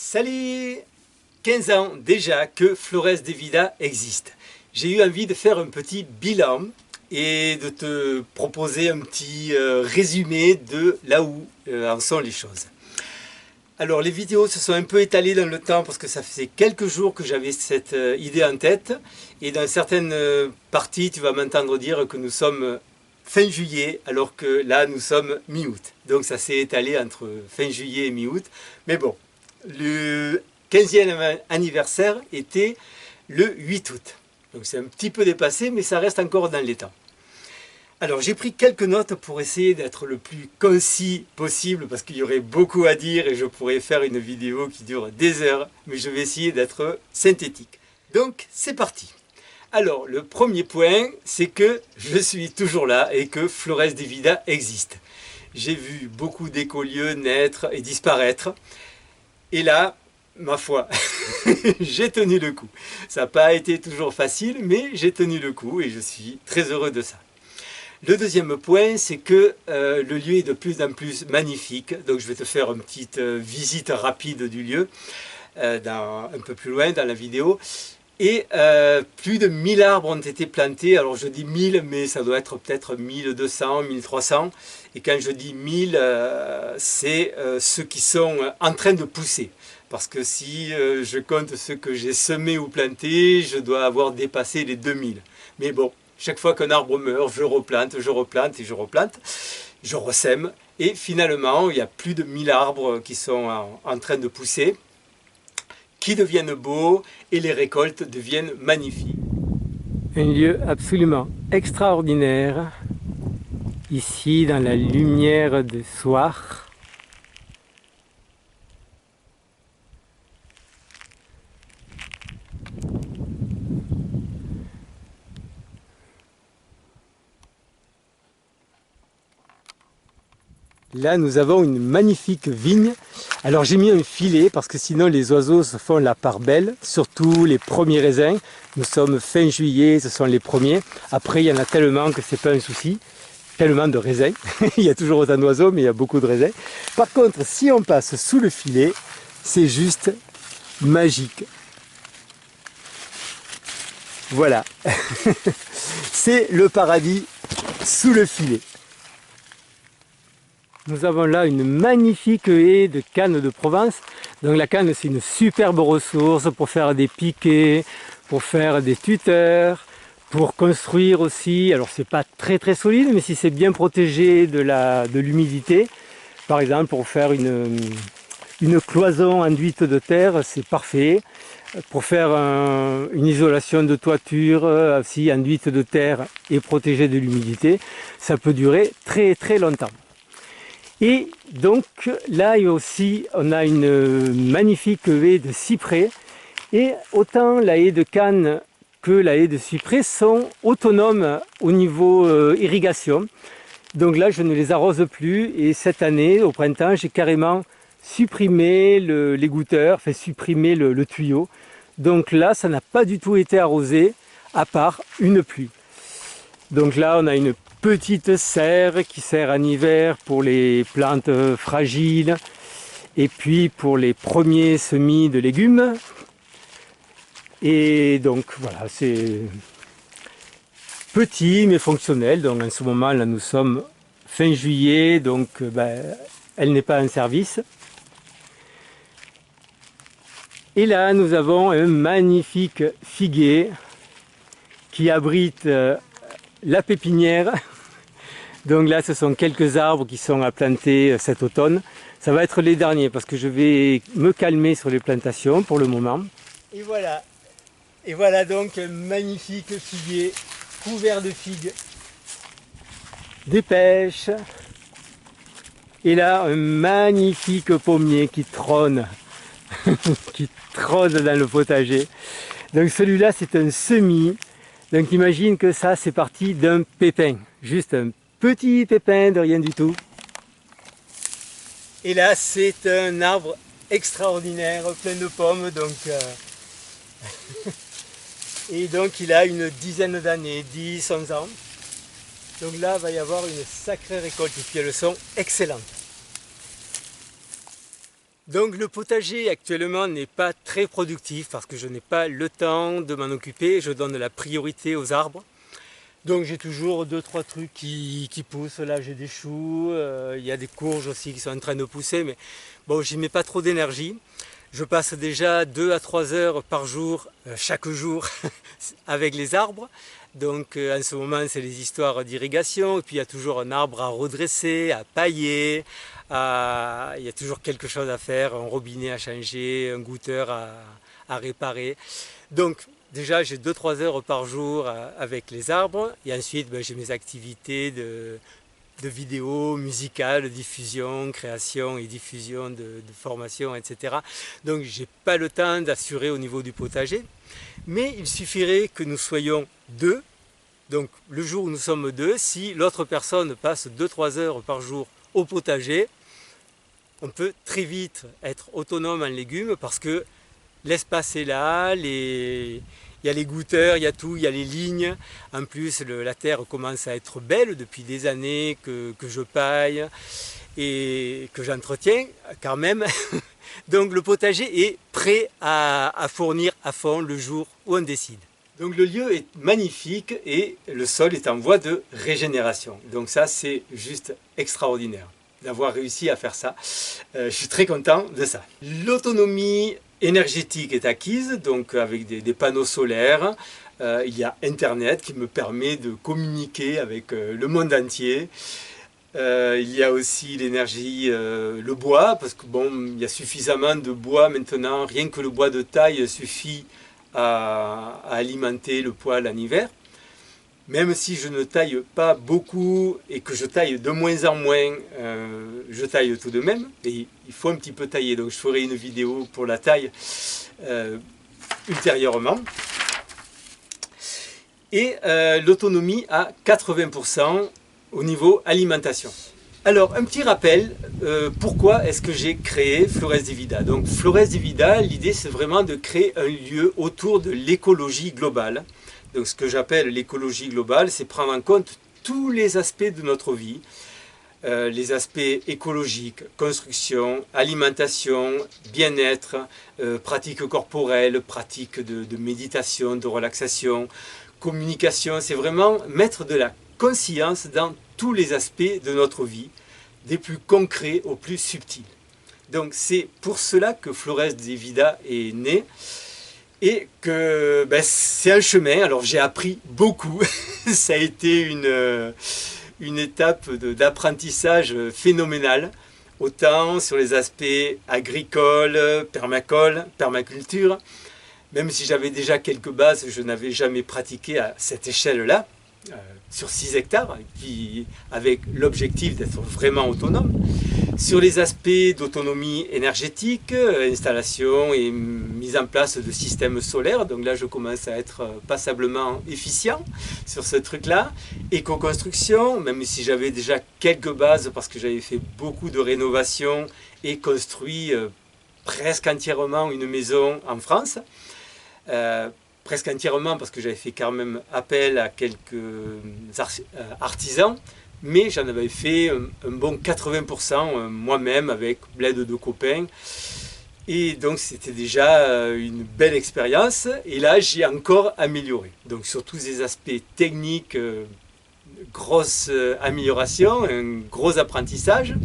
Salut! 15 ans déjà que Flores de Vida existe. J'ai eu envie de faire un petit bilan et de te proposer un petit résumé de là où en sont les choses. Alors les vidéos se sont un peu étalées dans le temps parce que ça faisait quelques jours que j'avais cette idée en tête et dans certaines parties tu vas m'entendre dire que nous sommes fin juillet alors que là nous sommes mi-août. Donc ça s'est étalé entre fin juillet et mi-août. Mais bon, le 15e anniversaire était le 8 août. Donc c'est un petit peu dépassé mais ça reste encore dans les temps. Alors j'ai pris quelques notes pour essayer d'être le plus concis possible parce qu'il y aurait beaucoup à dire et je pourrais faire une vidéo qui dure des heures, mais je vais essayer d'être synthétique. Donc c'est parti. Alors le premier point, c'est que je suis toujours là et que Flores de Vida existe. J'ai vu beaucoup d'écolieux naître et disparaître et là, ma foi, j'ai tenu le coup. Ça n'a pas été toujours facile, mais j'ai tenu le coup et je suis très heureux de ça. Le deuxième point, c'est que le lieu est de plus en plus magnifique. Donc je vais te faire une petite visite rapide du lieu, un peu plus loin dans la vidéo. Et plus de 1000 arbres ont été plantés. Alors je dis 1000, mais ça doit être peut-être 1200, 1300. Et quand je dis 1000, c'est ceux qui sont en train de pousser. Parce que si je compte ceux que j'ai semés ou plantés, je dois avoir dépassé les 2000. Mais bon. Chaque fois qu'un arbre meurt, je replante et je replante, je ressème. Et finalement, il y a plus de 1000 arbres qui sont en train de pousser, qui deviennent beaux et les récoltes deviennent magnifiques. Un lieu absolument extraordinaire, ici dans la lumière du soir. Là, nous avons une magnifique vigne. Alors, j'ai mis un filet parce que sinon les oiseaux se font la part belle, surtout les premiers raisins. Nous sommes fin juillet, ce sont les premiers. Après, il y en a tellement que c'est pas un souci. Tellement de raisins. Il y a toujours autant d'oiseaux, mais il y a beaucoup de raisins. Par contre, si on passe sous le filet, c'est juste magique. Voilà. C'est le paradis sous le filet. Nous avons là une magnifique haie de canne de Provence. Donc la canne, c'est une superbe ressource pour faire des piquets, pour faire des tuteurs, pour construire aussi. Alors c'est pas très solide, mais si c'est bien protégé de l'humidité, par exemple pour faire une cloison enduite de terre, c'est parfait. Pour faire une isolation de toiture, aussi enduite de terre et protégée de l'humidité, ça peut durer très longtemps. Et donc là aussi on a une magnifique haie de cyprès et autant la haie de canne que la haie de cyprès sont autonomes au niveau irrigation. Donc là je ne les arrose plus et cette année au printemps j'ai carrément supprimé l'égoutteur, enfin supprimé le tuyau. Donc là ça n'a pas du tout été arrosé à part une pluie. Donc là on a une petite serre qui sert en hiver pour les plantes fragiles et puis pour les premiers semis de légumes. Et donc voilà, c'est petit mais fonctionnel. Donc en ce moment là nous sommes fin juillet, donc elle n'est pas en service. Et là nous avons un magnifique figuier qui abrite la pépinière. Donc là ce sont quelques arbres qui sont à planter cet automne. Ça va être les derniers parce que je vais me calmer sur les plantations pour le moment. Et voilà donc un magnifique figuier couvert de figues, des pêches. Et là un magnifique pommier qui trône, qui trône dans le potager. Donc celui-là c'est un semis. Donc imagine que ça c'est parti d'un pépin, juste un petit pépin de rien du tout. Et là c'est un arbre extraordinaire, plein de pommes, donc et donc il a une dizaine d'années, 10, 11 ans. Donc là il va y avoir une sacrée récolte et puis elles sont excellentes. Donc le potager actuellement n'est pas très productif parce que je n'ai pas le temps de m'en occuper, je donne la priorité aux arbres. Donc j'ai toujours 2-3 trucs qui poussent, là j'ai des choux, il y a des courges aussi qui sont en train de pousser, mais bon, j'y mets pas trop d'énergie. Je passe déjà 2 à 3 heures par jour, chaque jour, avec les arbres. Donc en ce moment c'est les histoires d'irrigation, et puis il y a toujours un arbre à redresser, à pailler, il y a toujours quelque chose à faire, un robinet à changer, un goutteur à réparer. Donc déjà j'ai 2-3 heures par jour avec les arbres, et ensuite j'ai mes activités de vidéos musicales, diffusion, création et diffusion de formations, etc. Donc j'ai pas le temps d'assurer au niveau du potager, mais il suffirait que nous soyons deux. Donc le jour où nous sommes deux, si l'autre personne passe 2-3 heures par jour au potager, on peut très vite être autonome en légumes parce que l'espace est là, il y a les gouteurs, il y a tout, il y a les lignes. En plus, la terre commence à être belle depuis des années que je paille et que j'entretiens quand même. Donc le potager est prêt à fournir à fond le jour où on décide. Donc le lieu est magnifique et le sol est en voie de régénération. Donc ça, c'est juste extraordinaire d'avoir réussi à faire ça. Je suis très content de ça. L'autonomie énergétique est acquise, donc avec des panneaux solaires. Il y a Internet qui me permet de communiquer avec le monde entier. Il y a aussi l'énergie, le bois, parce que bon, il y a suffisamment de bois maintenant, rien que le bois de taille suffit à alimenter le poêle en hiver. Même si je ne taille pas beaucoup et que je taille de moins en moins, je taille tout de même. Et il faut un petit peu tailler, donc je ferai une vidéo pour la taille ultérieurement. Et l'autonomie à 80% au niveau alimentation. Alors, un petit rappel, pourquoi est-ce que j'ai créé Flores de Vida? Donc, Flores de Vida, l'idée c'est vraiment de créer un lieu autour de l'écologie globale. Donc, ce que j'appelle l'écologie globale, c'est prendre en compte tous les aspects de notre vie, les aspects écologiques, construction, alimentation, bien-être, pratiques corporelles, pratiques de méditation, de relaxation, communication. C'est vraiment mettre de la conscience dans tous les aspects de notre vie, des plus concrets aux plus subtils. Donc c'est pour cela que Flores de Vida est né et que c'est un chemin. Alors j'ai appris beaucoup, ça a été une étape d'apprentissage phénoménale, autant sur les aspects agricoles, permaculture, même si j'avais déjà quelques bases, je n'avais jamais pratiqué à cette échelle-là, sur 6 hectares, avec l'objectif d'être vraiment autonome. Sur les aspects d'autonomie énergétique, installation et mise en place de systèmes solaires, donc là je commence à être passablement efficient sur ce truc-là. Éco-construction, même si j'avais déjà quelques bases parce que j'avais fait beaucoup de rénovations et construit presque entièrement une maison en France. Presque entièrement parce que j'avais fait quand même appel à quelques artisans, mais j'en avais fait un bon 80% moi-même avec l'aide de copains. Et donc c'était déjà une belle expérience. Et là j'ai encore amélioré. Donc sur tous les aspects techniques, grosse amélioration, un gros apprentissage.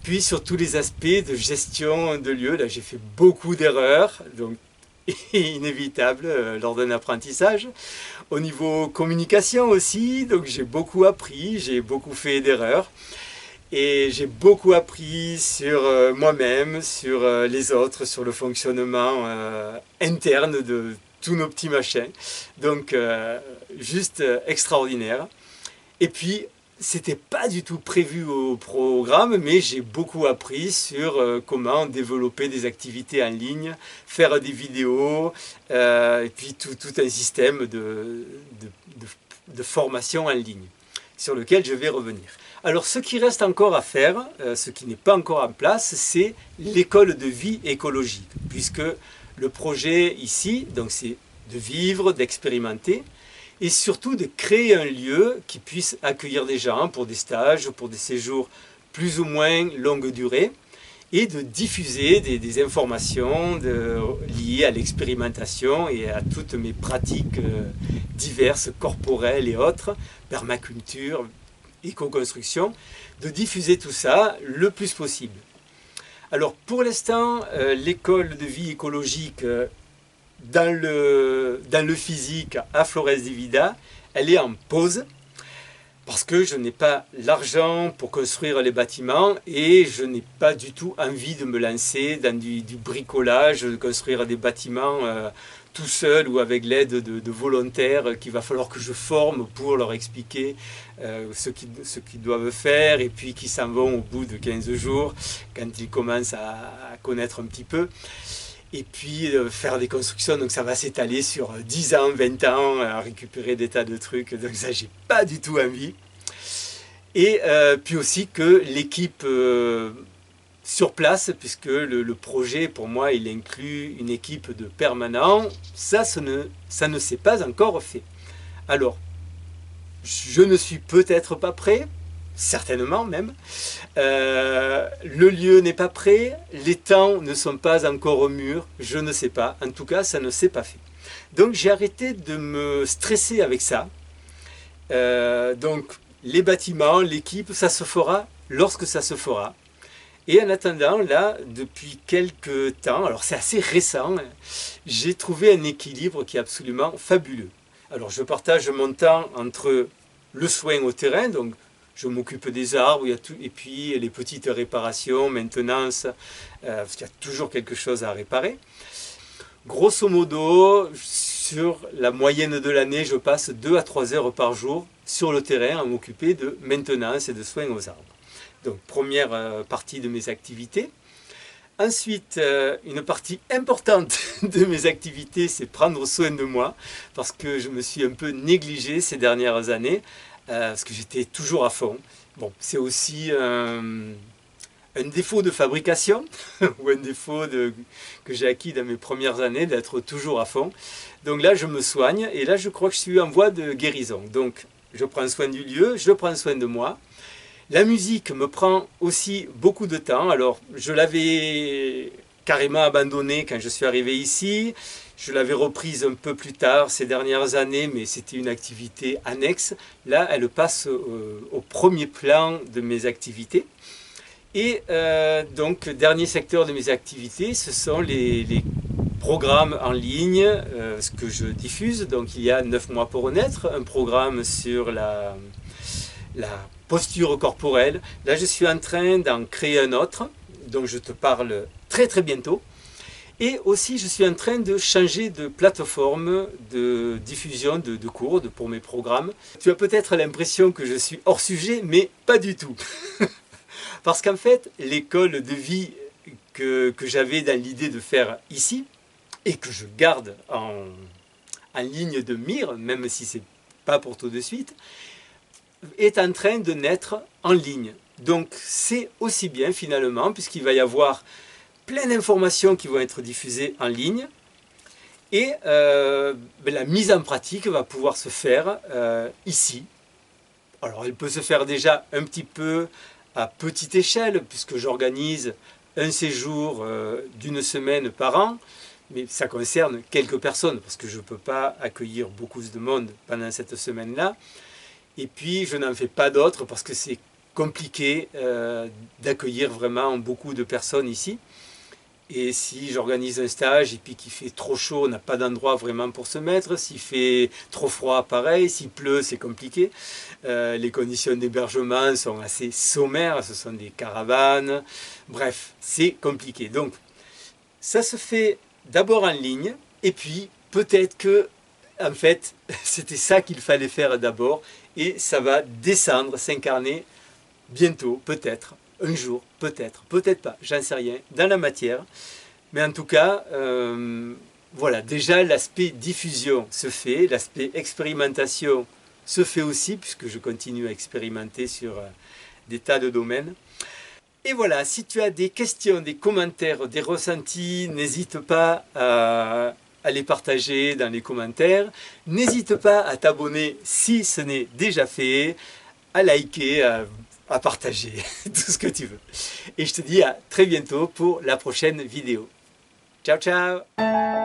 Puis sur tous les aspects de gestion de lieu, là j'ai fait beaucoup d'erreurs. Donc inévitable lors d'un apprentissage. Au niveau communication aussi, donc j'ai beaucoup appris, j'ai beaucoup fait d'erreurs et j'ai beaucoup appris sur moi-même, sur les autres, sur le fonctionnement interne de tous nos petits machins. Donc juste extraordinaire. Et puis c'était pas du tout prévu au programme, mais j'ai beaucoup appris sur comment développer des activités en ligne, faire des vidéos, et puis tout un système de formation en ligne, sur lequel je vais revenir. Alors ce qui reste encore à faire, ce qui n'est pas encore en place, c'est l'école de vie écologique, puisque le projet ici, donc c'est de vivre, d'expérimenter, et surtout de créer un lieu qui puisse accueillir des gens pour des stages, pour des séjours plus ou moins longue durée, et de diffuser des informations liées à l'expérimentation et à toutes mes pratiques diverses, corporelles et autres, permaculture, éco-construction, de diffuser tout ça le plus possible. Alors pour l'instant, l'école de vie écologique dans le physique à Flores de Vida, elle est en pause parce que je n'ai pas l'argent pour construire les bâtiments et je n'ai pas du tout envie de me lancer dans du bricolage, de construire des bâtiments tout seul ou avec l'aide de volontaires qu'il va falloir que je forme pour leur expliquer ce qu'ils doivent faire et puis qui s'en vont au bout de 15 jours quand ils commencent à connaître un petit peu. Et puis faire des constructions, donc ça va s'étaler sur 10 ans, 20 ans, à récupérer des tas de trucs, donc ça j'ai pas du tout envie. Et puis aussi que l'équipe sur place, puisque le projet pour moi il inclut une équipe de permanents, ça ne s'est pas encore fait. Alors, je ne suis peut-être pas prêt, certainement même. Le lieu n'est pas prêt, les temps ne sont pas encore mûrs, je ne sais pas. En tout cas, ça ne s'est pas fait. Donc j'ai arrêté de me stresser avec ça. Donc les bâtiments, l'équipe, ça se fera lorsque ça se fera. Et en attendant, là, depuis quelques temps, alors c'est assez récent, hein, j'ai trouvé un équilibre qui est absolument fabuleux. Alors je partage mon temps entre le soin au terrain, donc je m'occupe des arbres, il y a tout, et puis les petites réparations, maintenance, parce qu'il y a toujours quelque chose à réparer. Grosso modo, sur la moyenne de l'année, je passe 2 à 3 heures par jour sur le terrain à m'occuper de maintenance et de soins aux arbres. Donc première partie de mes activités. Ensuite, une partie importante de mes activités, c'est prendre soin de moi, parce que je me suis un peu négligé ces dernières années, parce que j'étais toujours à fond. Bon, c'est aussi un défaut de fabrication, ou un défaut que j'ai acquis dans mes premières années, d'être toujours à fond. Donc là, je me soigne, et là, je crois que je suis en voie de guérison. Donc, je prends soin du lieu, je prends soin de moi. La musique me prend aussi beaucoup de temps. Alors, je l'avais carrément abandonnée quand je suis arrivé ici. Je l'avais reprise un peu plus tard ces dernières années, mais c'était une activité annexe. Là, elle passe au premier plan de mes activités. Et donc, dernier secteur de mes activités, ce sont les programmes en ligne, ce que je diffuse. Donc, il y a 9 mois pour renaître, un programme sur la posture corporelle. Là, je suis en train d'en créer un autre, dont je te parle très très bientôt. Et aussi, je suis en train de changer de plateforme de diffusion de cours pour mes programmes. Tu as peut-être l'impression que je suis hors sujet, mais pas du tout. Parce qu'en fait, l'école de vie que j'avais dans l'idée de faire ici, et que je garde en ligne de mire, même si ce n'est pas pour tout de suite, est en train de naître en ligne. Donc c'est aussi bien finalement, puisqu'il va y avoir plein d'informations qui vont être diffusées en ligne, et la mise en pratique va pouvoir se faire ici. Alors elle peut se faire déjà un petit peu à petite échelle, puisque j'organise un séjour d'une semaine par an, mais ça concerne quelques personnes, parce que je ne peux pas accueillir beaucoup de monde pendant cette semaine-là. Et puis, je n'en fais pas d'autres parce que c'est compliqué d'accueillir vraiment beaucoup de personnes ici. Et si j'organise un stage et puis qu'il fait trop chaud, on n'a pas d'endroit vraiment pour se mettre. S'il fait trop froid, pareil. S'il pleut, c'est compliqué. Les conditions d'hébergement sont assez sommaires. Ce sont des caravanes. Bref, c'est compliqué. Donc, ça se fait d'abord en ligne. Et puis, peut-être que, en fait, c'était ça qu'il fallait faire d'abord. Et ça va descendre, s'incarner bientôt, peut-être, un jour, peut-être pas, j'en sais rien, dans la matière. Mais en tout cas, voilà, déjà l'aspect diffusion se fait, l'aspect expérimentation se fait aussi, puisque je continue à expérimenter sur des tas de domaines. Et voilà, si tu as des questions, des commentaires, des ressentis, n'hésite pas à les partager dans les commentaires. N'hésite pas à t'abonner si ce n'est déjà fait, à liker, à à partager, tout ce que tu veux. Et je te dis à très bientôt pour la prochaine vidéo. Ciao, ciao!